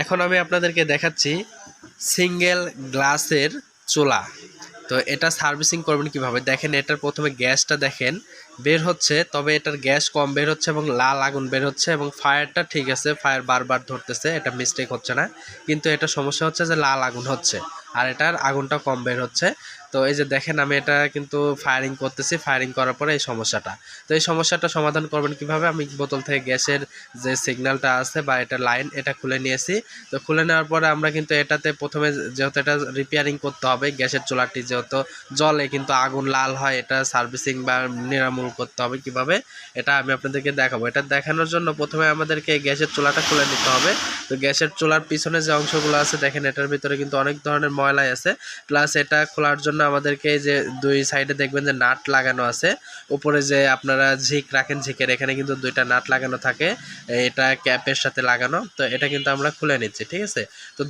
এখন আমি আপনাদেরকে দেখাচ্ছি সিঙ্গেল গ্লাসের চুলা। তো এটা সার্ভিসিং করবেন কিভাবে দেখেন। এটার প্রথমে গ্যাসটা দেখেন বের হচ্ছে, তবে এটার গ্যাস কম বের হচ্ছে এবং লাল আগুন বের হচ্ছে এবং ফায়ারটা ঠিক আছে, ফায়ার বারবার ধরতেছে, এটা মিস্টেক হচ্ছে না। কিন্তু এটা সমস্যা হচ্ছে যে লাল আগুন হচ্ছে আর এটার আগুনটা কম বের হচ্ছে। তো এই যে দেখেন আমি এটা কিন্তু ফায়ারিং করতেছি, ফায়ারিং করার পরে এই সমস্যাটা। তো এই সমস্যাটা সমাধান করবেন কিভাবে, আমি বোতল থেকে গ্যাসের যে সিগন্যালটা আছে বা এটা লাইন এটা খুলে নিয়েছি। তো খুলে নেওয়ার পরে আমরা কিন্তু এটাতে প্রথমে যেহেতু এটা রিপেয়ারিং করতে হবে, গ্যাসের চুলাটি যেহেতু জলে কিন্তু আগুন লাল হয়, এটা সার্ভিসিং বা নিরামূল করতে হবে কিভাবে এটা আমি আপনাদেরকে দেখাবো। এটা দেখানোর জন্য প্রথমে আমাদেরকে গ্যাসের চুলাটা খুলে নিতে হবে। তো গ্যাসের চুলার পিছনে যে অংশগুলো আছে দেখেন এটার ভিতরে কিন্তু অনেক ধরনের ময়লাই আছে। প্লাস এটা খোলার জন্য আমাদেরকে যে দুই সাইডে দেখবেন যে নাট লাগানো আছে, উপরে যে আপনারা ঝিক রাখেন ঝিকের এখানে কিন্তু দুইটা নাট লাগানো থাকে, এটা ক্যাপের সাথে লাগানো। তো এটা কিন্তু আমরা খুলে নিচ্ছি, ঠিক আছে। তো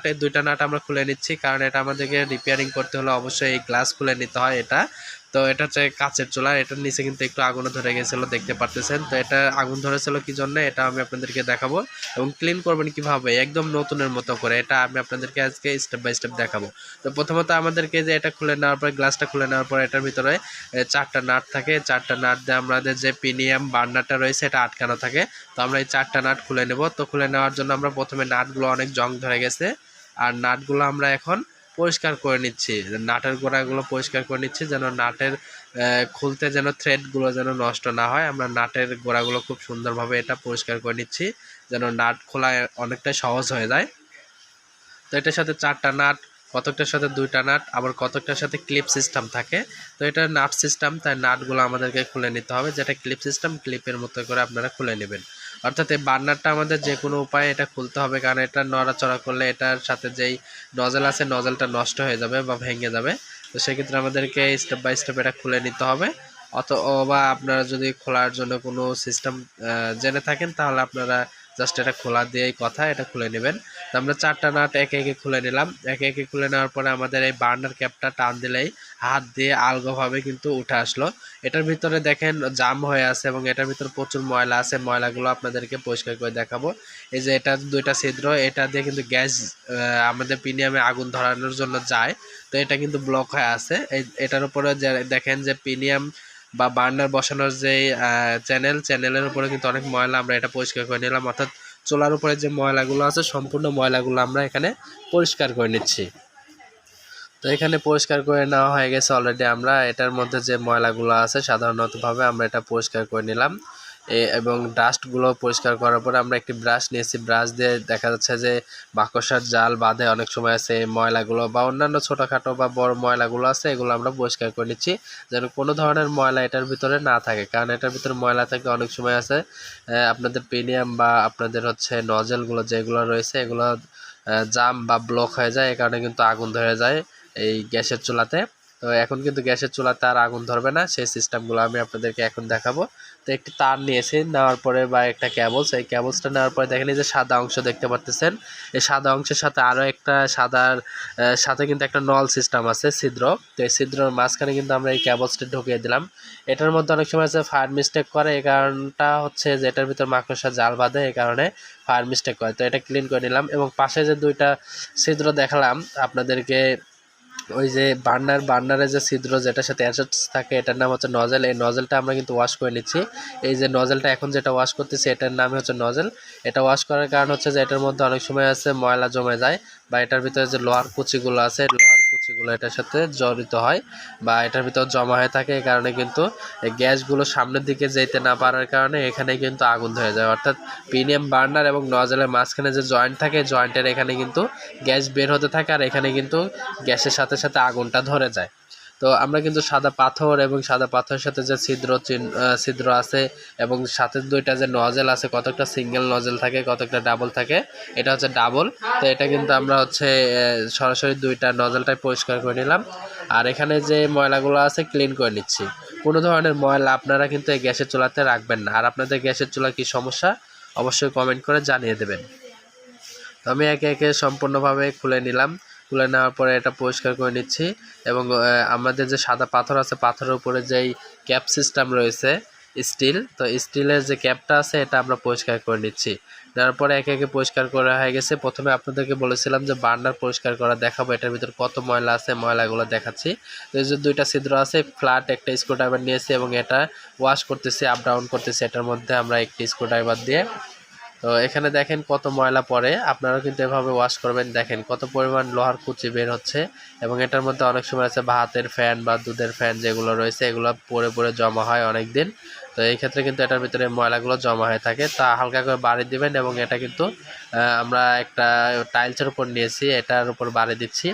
এই দুইটা নাট আমরা খুলে নিচ্ছি, কারণ এটা আমাদেরকে রিপেয়ারিং করতে হলে অবশ্যই এই গ্লাস খুলে নিতে হয় এটা। তো এটা হচ্ছে কাচের চুলা, এটার নিচে কিন্তু একটু আগুনও ধরে গেছিলো দেখতে পারতেছেন। তো এটা আগুন ধরেছিল কি জন্য এটা আমি আপনাদেরকে দেখাবো, এবং ক্লিন করবেন কিভাবে একদম নতুনের মতো করে এটা আমি আপনাদেরকে আজকে স্টেপ বাই স্টেপ দেখাবো। তো প্রথমত আমাদেরকে যে এটা খুলে নেওয়ার পর, গ্লাসটা খুলে নেওয়ার পর এটার ভিতরে চারটা নাট থাকে, চারটা নাট দিয়ে আমাদের যে প্রিমিয়াম বার্নারটা রয়েছে এটা আটকানো থাকে। তো আমরা এই চারটা নাট খুলে নেব। তো খুলে নেওয়ার জন্য আমরা প্রথমে নাটগুলো অনেক জং ধরে গেছে, আর নাটগুলো আমরা এখন পরিষ্কার করে নিচ্ছি, নাটের গোড়াগুলো পরিষ্কার করে নিচ্ছি যেন নাটের খুলতে যেন থ্রেডগুলো যেন নষ্ট না হয়। আমরা নাটের গোড়াগুলো খুব সুন্দরভাবে এটা পরিষ্কার করে নিচ্ছি যেন নাট খোলা অনেকটাই সহজ হয়ে যায়। তো এটার সাথে চারটা নাট, কতকটার সাথে দুইটা নাট, আবার কতকটার সাথে ক্লিপ সিস্টেম থাকে। তো এটা নাট সিস্টেম, তাই নাটগুলো আমাদেরকে খুলে নিতে হবে। যেটা ক্লিপ সিস্টেম, ক্লিপের মতো করে আপনারা খুলে নেবেন। অর্থাৎ এই বার্নারটা আমাদের যে কোনো উপায়ে এটা খুলতে হবে, কারণ এটা নড়াচড়া করলে এটার সাথে যেই নজেল আছে নজেলটা নষ্ট হয়ে যাবে বা ভেঙে যাবে। তো সেক্ষেত্রে আমাদেরকে স্টেপ বাই স্টেপ এটা খুলে নিতে হবে। অথবা আপনারা যদি খোলার জন্য কোনো সিস্টেম জেনে থাকেন তাহলে আপনারা জাস্ট এটা খোলা দিয়েই কথা, এটা খুলে নেবেন। তো আমরা চারটা নাট একে একে খুলে নিলাম। একে একে খুলে নেওয়ার পরে আমাদের এই বার্নার ক্যাপটা টান দিলেই হাত দিয়ে আলগোভাবে কিন্তু উঠে আসলো। এটার ভিতরে দেখেন জাম হয়ে আছে এবং এটার ভিতরে প্রচুর ময়লা আছে, ময়লাগুলো আপনাদেরকে পরিষ্কার করে দেখাবো। এই যে এটা দুইটা ছিদ্র, এটা দিয়ে কিন্তু গ্যাস আমাদের প্রিমিয়ামে আগুন ধরানোর জন্য যায়। তো এটা কিন্তু ব্লক হয়ে আছে। এটার উপরে দেখেন যে প্রিমিয়াম বা বার্নার বসানোর যে চ্যানেলের উপরে কিন্তু অনেক ময়লা, আমরা এটা পরিষ্কার করে নিলাম। অর্থাৎ চুলার উপরে যে ময়লাগুলো আছে সম্পূর্ণ ময়লাগুলো আমরা এখানে পরিষ্কার করে নিচ্ছি। তো এখানে পরিষ্কার করে নেওয়া হয়ে গেছে অলরেডি। আমরা এটার মধ্যে যে ময়লাগুলো আছে সাধারণতভাবে আমরা এটা পরিষ্কার করে নিলাম, এবং ডাস্টগুলো পরিষ্কার করার পরে আমরা একটি ব্রাশ নিয়েছি। ব্রাশ দিয়ে দেখা যাচ্ছে যে মাকড়সার জাল বাঁধে অনেক সময় আছে, ময়লাগুলো বা অন্যান্য ছোটোখাটো বা বড় ময়লাগুলো আছে এগুলো আমরা পরিষ্কার করে নিচ্ছি যেন কোনো ধরনের ময়লা এটার ভিতরে না থাকে। কারণ এটার ভিতরে ময়লা থাকে অনেক সময় আছে আপনাদের প্রিমিয়াম বা আপনাদের হচ্ছে নজেলগুলো যেগুলো রয়েছে এগুলো জাম বা ব্লক হয়ে যায়, এই কারণে কিন্তু আগুন ধরে যায় এই গ্যাসের চুলাতে। তো এখন কিন্তু গ্যাসের চুলাতে আর আগুন ধরবে না, সেই সিস্টেমগুলো আমি আপনাদেরকে এখন দেখাবো। তো একটি তার নিয়েছি, নেওয়ার পরে বা একটা ক্যাবলস, এই ক্যাবলসটা নেওয়ার পরে দেখেন এই যে সাদা অংশ দেখতে পারতেছেন, এই সাদা অংশের সাথে আরও একটা সাদার সাথে কিন্তু একটা নল সিস্টেম আছে ছিদ্র। তো এই ছিদ্রের মাঝখানে কিন্তু আমরা এই ক্যাবলসটি ঢুকিয়ে দিলাম। এটার মধ্যে অনেক সময় আছে ফায়ার মিস্টেক করে, এই কারণটা হচ্ছে যে এটার ভিতর মাকড়সা জাল বাঁধে, এই কারণে ফায়ার মিস্টেক করে। তো এটা ক্লিন করে নিলাম, এবং পাশে যে দুইটা ছিদ্র দেখালাম আপনাদেরকে, ওই যে বার্নারে যে ছিদ্র যেটার সাথে অ্যাটাচ থাকে এটার নাম হচ্ছে নজেল। এই নজেলটা আমরা কিন্তু ওয়াশ করে নিচ্ছি। এই যে নজেলটা এখন যেটা ওয়াশ করতেছি এটার নাম হচ্ছে নজেল। এটা ওয়াশ করার কারণ হচ্ছে যে এটার মধ্যে অনেক সময় আছে ময়লা জমে যায়, বা এটার ভিতরে যে লোহার কুচিগুলো আছে লোহার কুচিগুলো এটার সাথে জড়িত হয় বা এটার ভিতর জমা হয়ে থাকে। এই কারণে কিন্তু এই গ্যাসগুলো সামনের দিকে যেতে না পারার কারণে এখানে কিন্তু আগুন ধরে যায়। অর্থাৎ প্রিমিয়াম বার্নার এবং নজেলের মাঝখানে যে জয়েন্ট থাকে জয়েন্টের এখানে কিন্তু গ্যাস বের হতে থাকে, আর এখানে কিন্তু গ্যাসের সাথে সাথে আগুনটা ধরে যায়। তো আমরা কিন্তু সাদা পাথর এবং সাদা পাথরের সাথে যে ছিদ্র আছে এবং সাথে দুইটা যে নজেল আছে, কতটা সিঙ্গেল নজেল থাকে কতটা ডাবল থাকে, এটা হচ্ছে ডাবল। তো এটা কিন্তু আমরা হচ্ছে সরাসরি দুইটা নজেলটাই পরিষ্কার করে নিলাম, আর এখানে যে ময়লাগুলো আছে ক্লিন করে নিচ্ছি। কোনো ধরনের ময়লা আপনারা কিন্তু এই গ্যাসের চুলাতে রাখবেন না। আর আপনাদের গ্যাসের চুলা কি সমস্যা অবশ্যই কমেন্ট করে জানিয়ে দেবেন। তো আমি একে একে সম্পূর্ণভাবে খুলে নিলাম, খুলে নেওয়ার পরে এটা পরিষ্কার করে নিচ্ছি, এবং আমাদের যে সাদা পাথর আছে পাথরের উপরে যেই ক্যাপ সিস্টেম রয়েছে স্টিল, তো স্টিলের যে ক্যাপটা আছে এটা আমরা পরিষ্কার করে নিচ্ছি। দেওয়ার পরে একে একে পরিষ্কার করা হয়ে গেছে। প্রথমে আপনাদেরকে বলেছিলাম যে বার্নার পরিষ্কার করা দেখাবো, এটার ভিতর কত ময়লা আছে ময়লাগুলো দেখাচ্ছি। তো এই যে দুইটা ছিদ্র আছে, ফ্ল্যাট একটা স্ক্রুড্রাইভার নিয়েছি এবং এটা ওয়াশ করতেছি, আপ ডাউন করতেছি এটার মধ্যে আমরা একটি স্ক্রুড্রাইভার দিয়ে। তো এখানে দেখেন কত ময়লা পড়ে, আপনারাও কিন্তু এভাবে ওয়াশ করবেন। দেখেন কত পরিমাণ লোহার কুচি বের হচ্ছে এবং এটার মধ্যে অনেক সময় আছে ভাতের ফ্যান বা দুধের ফ্যান যেগুলো রয়েছে এগুলো পরে পরে জমা হয় অনেক দিন। তো এই ক্ষেত্রে কিন্তু এটার ভিতরে ময়লাগুলো জমা হয়ে থাকে, তা হালকা করে বাড়ি দিবেন এবং এটা কিন্তু আমরা একটা টাইলসের উপর নিয়েছি, এটার উপর বাড়ি দিচ্ছি।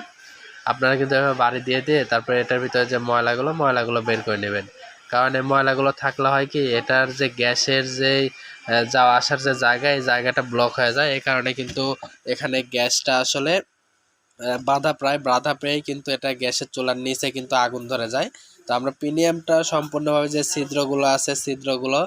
আপনারা কিন্তু এভাবে বাড়ি দিয়ে দিয়ে তারপরে এটার ভিতরে যে ময়লাগুলো বের করে নেবেন। কারণ এই ময়লাগুলো থাকলে হয় কি, এটার যে গ্যাসের যে যাওয়া আসার যে জায়গা, এই জায়গাটা ব্লক হয়ে যায়। এই কারণে কিন্তু এখানে গ্যাসটা আসলে বাধা পেয়েই কিন্তু এটা গ্যাসের চুলার নিচে কিন্তু আগুন ধরে যায়। তো আমরা প্রিমিয়ামটা সম্পূর্ণভাবে যে ছিদ্রগুলো আছে ছিদ্রগুলো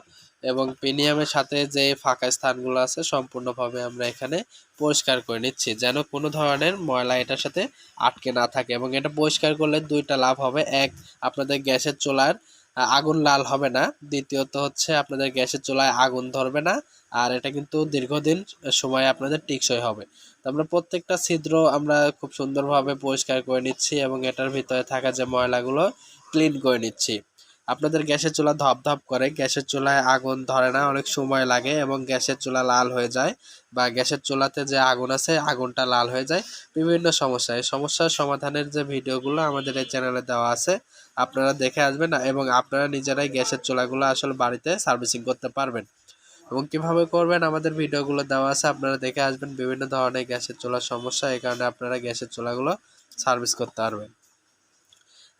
এবং প্রিমিয়ামের সাথে যে ফাঁকা স্থানগুলো আছে সম্পূর্ণভাবে আমরা এখানে পরিষ্কার করে নিচ্ছি, যেন কোনো ধরনের ময়লা এটার সাথে আটকে না থাকে। এবং এটা পরিষ্কার করলে দুইটা লাভ হবে, এক, আপনাদের গ্যাসের চুলার আগুন লাল হবে না, দ্বিতীয়ত হচ্ছে আপনাদের গ্যাসের চুলায় আগুন ধরবে না, আর এটা কিন্তু দীর্ঘদিন সময় আপনাদের টেকসই হবে। তো আমরা প্রত্যেকটা ছিদ্র আমরা খুব সুন্দরভাবে পরিষ্কার করে নিচ্ছি এবং এটার ভিতরে থাকা যে ময়লাগুলো ক্লিন করে নিচ্ছি। আপনাদের গ্যাসের চুলা ধপধপ করে, গ্যাসের চুলায় আগুন ধরে না, অনেক সময় লাগে এবং গ্যাসের চুলা লাল হয়ে যায় বা গ্যাসের চুলাতে যে আগুন আছে আগুনটা লাল হয়ে যায়, বিভিন্ন সমস্যা। এই সমস্যার সমাধানের যে ভিডিওগুলো আমাদের এই চ্যানেলে দেওয়া আছে, আপনারা দেখে আসবেন এবং আপনারা নিজেরাই গ্যাসের চুলাগুলো আসলে বাড়িতে সার্ভিসিং করতে পারবেন। এবং কিভাবে করবেন আমাদের ভিডিওগুলো দেওয়া আছে, আপনারা দেখে আসবেন। বিভিন্ন ধরনের গ্যাসের চুলার সমস্যা, এই কারণে আপনারা গ্যাসের চুলাগুলো সার্ভিস করতে পারবেন।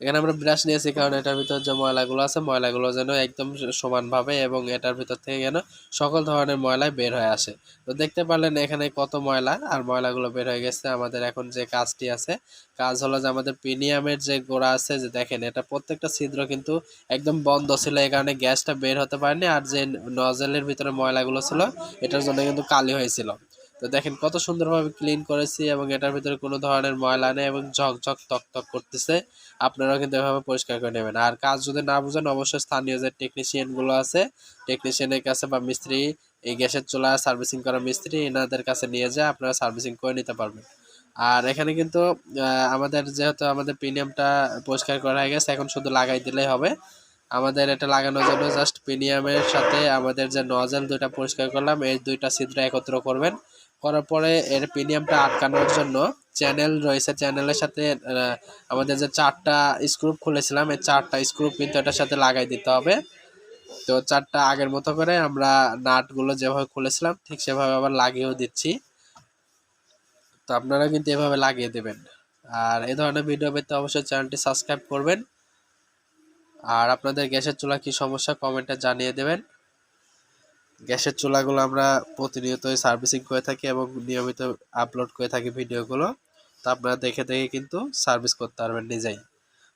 এখানে আমরা ব্রাশ নিয়েছি কারণ এটার ভিতর যে ময়লাগুলো আছে ময়লাগুলো যেন একদম সমানভাবে এবং এটার ভিতর থেকে যেন সকল ধরনের ময়লা বের হয়ে আসে। তো দেখতে পারলেন এখানে কত ময়লা আর ময়লাগুলো বের হয়ে গেছে। আমাদের এখন যে কাজটি আছে, কাজ হলো যে আমাদের প্রিমিয়ামের যে গোড়া আছে, যে দেখেন এটা প্রত্যেকটা ছিদ্র কিন্তু একদম বন্ধ ছিল, এই কারণে গ্যাসটা বের হতে পারেনি। আর যে নজেলের ভিতরে ময়লাগুলো ছিল এটার জন্য কিন্তু কালি হয়েছিল। তো দেখেন কত সুন্দরভাবে ক্লিন করেছি এবং এটার ভিতরে কোনো ধরনের ময়লা নেই এবং ঝকঝক তকতক করতেছে। আপনারাও কিন্তু এভাবে পরিষ্কার করে নেবেন। আর কাজ যদি না বুঝেন অবশ্যই স্থানীয় যে টেকনিশিয়ানগুলো আছে, টেকনিশিয়ানের কাছে বা মিস্ত্রি, এই গ্যাসের চুলা সার্ভিসিং করা মিস্ত্রি, এনাদের কাছে নিয়ে যেয়ে আপনারা সার্ভিসিং করে নিতে পারবেন। আর এখানে কিন্তু আমাদের যেহেতু আমাদের প্রিমিয়ামটা পরিষ্কার করা হয়ে গেছে, এখন শুধু লাগাই দিলেই হবে। আমাদের এটা লাগানোর জন্য জাস্ট প্রিমিয়ামের সাথে আমাদের যে নজেল দুইটা পরিষ্কার করলাম, এই দুইটা ছিদ্র একত্র করবেন। করার পরে এর প্রিমিয়ামটা আটকানোর জন্য চ্যানেল রয়েছে, চ্যানেলের সাথে আমাদের যে 4টা স্ক্রু খুলেছিলাম, এই 4টা স্ক্রু কিন্তু এটার সাথে লাগাই দিতে হবে। তো 4টা আগের মতো করে আমরা নাটগুলো যেভাবে খুলেছিলাম ঠিক সেভাবে আবার লাগিয়েও দিচ্ছি। তো আপনারা কিন্তু এভাবে লাগিয়ে দেবেন। আর এই ধরনের ভিডিও পেতে অবশ্যই চ্যানেলটি সাবস্ক্রাইব করবেন। আর আপনাদের গ্যাসের চুলা কি সমস্যা কমেন্টে জানিয়ে দেবেন। গ্যাসের চুলাগুলো আমরা প্রতিনিয়তই সার্ভিসিং করে থাকি এবং নিয়মিত আপলোড করে থাকি ভিডিওগুলো। তো আপনারা দেখে দেখে কিন্তু সার্ভিস করতে পারবেন নিজেই।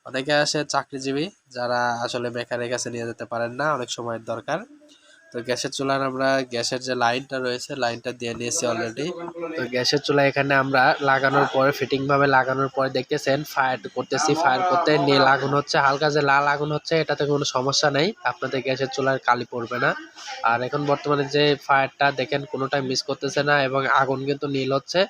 অনেকে আসে চাকরিজীবী যারা আসলে মেকারের কাছে নিয়ে যেতে পারেন না, অনেক সময়ের দরকার। তো গ্যাসের চুলার আমরা গ্যাসের যে লাইনটা রয়েছে লাইনটা দিয়ে নিয়েছি অলরেডি। তো গ্যাসের চুলা এখানে আমরা লাগানোর পরে ফিটিংভাবে লাগানোর পরে দেখতেছেন ফায়ার করতেছি, ফায়ার করতে নীল আগুন হচ্ছে, হালকা যে লাল আগুন হচ্ছে, এটাতে কোনো সমস্যা নেই, আপনাদের গ্যাসের চুলার কালি পড়বে না। আর এখন বর্তমানে যে ফায়ারটা দেখেন কোনোটাই মিস করতেছে না এবং আগুন কিন্তু নীল হচ্ছে।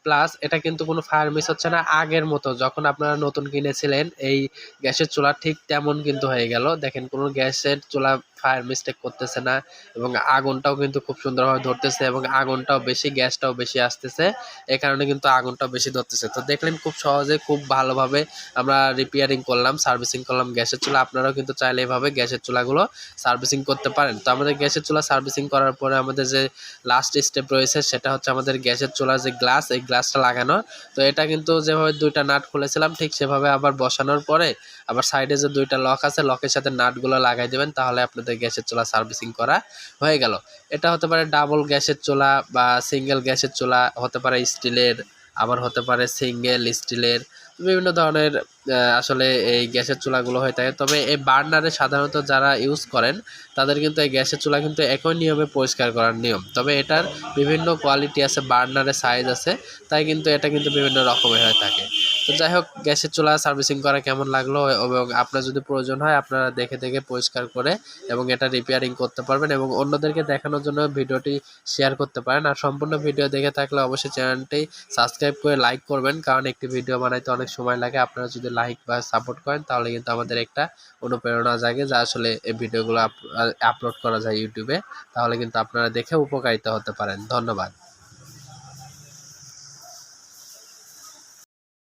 প্লাস এটা কিন্তু কোনো ফায়ার মিস হচ্ছে না, আগের মতো যখন আপনারা নতুন কিনেছিলেন এই গ্যাসের চুলা ঠিক তেমন কিন্তু হয়ে গেল। দেখেন কোনো গ্যাসের চুলা ফায়ার মিস্টেক করতেছে না এবং আগুনটাও কিন্তু খুব সুন্দরভাবে ধরতেছে এবং আগুনটাও বেশি, গ্যাসটাও বেশি আসতেছে, এই কারণে কিন্তু আগুনটাও বেশি ধরতেছে। তো দেখলেন খুব সহজে খুব ভালোভাবে আমরা রিপেয়ারিং করলাম, সার্ভিসিং করলাম গ্যাসের চুলা। আপনারাও কিন্তু চাইলে এভাবে গ্যাসের চুলাগুলো সার্ভিসিং করতে পারেন। তো আমাদের গ্যাসের চুলা সার্ভিসিং করার পরে আমাদের যে লাস্ট স্টেপ রয়েছে সেটা হচ্ছে আমাদের গ্যাসের চুলার যে গ্লাস, এই গ্লাসটা লাগানো। তো এটা কিন্তু যেভাবে দুইটা নাট খুলেছিলাম ঠিক সেভাবে আবার বসানোর পরে আবার সাইডে যে দুইটা লক আছে লকের সাথে নাটগুলো লাগাই দেবেন, তাহলে আপনাদের গ্যাসের চুলা সার্ভিসিং করা হয়ে গেল। এটা হতে পারে ডাবল গ্যাসের চুলা বা সিঙ্গেল গ্যাসের চুলা, হতে পারে স্টিলের, আবার হতে পারে সিঙ্গেল স্টিলের, বিভিন্ন ধরনের আসলে এই গ্যাসের চুলাগুলো হয়ে থাকে। তবে এই বার্নারে সাধারণত যারা ইউজ করেন তাদের কিন্তু এই গ্যাসের চুলা কিন্তু একই নিয়মে পরিষ্কার করার নিয়ম, তবে এটার বিভিন্ন কোয়ালিটি আছে, বার্নারের সাইজ আছে, তাই কিন্তু এটা কিন্তু বিভিন্ন রকমের হয়ে থাকে। তো যাই হোক, গ্যাসের চুলা সার্ভিসিং করা কেমন লাগলো, এবং আপনার যদি প্রয়োজন হয় আপনারা দেখে দেখে পরিষ্কার করে এবং এটা রিপেয়ারিং করতে পারবেন, এবং অন্যদেরকে দেখানোর জন্য ভিডিওটি শেয়ার করতে পারেন। আর সম্পূর্ণ ভিডিও দেখে থাকলে অবশ্যই চ্যানেলটি সাবস্ক্রাইব করে লাইক করবেন, কারণ একটি ভিডিও বানাইতে অনেক সময় লাগে। আপনারা যদি লাইক বা সাপোর্ট করেন তাহলে কিন্তু আমাদের একটা অনুপ্রেরণা জাগে যে আসলে এই ভিডিওগুলো আপলোড করা যায় ইউটিউবে, তাহলে কিন্তু আপনারা দেখে উপকারিত হতে পারেন। ধন্যবাদ।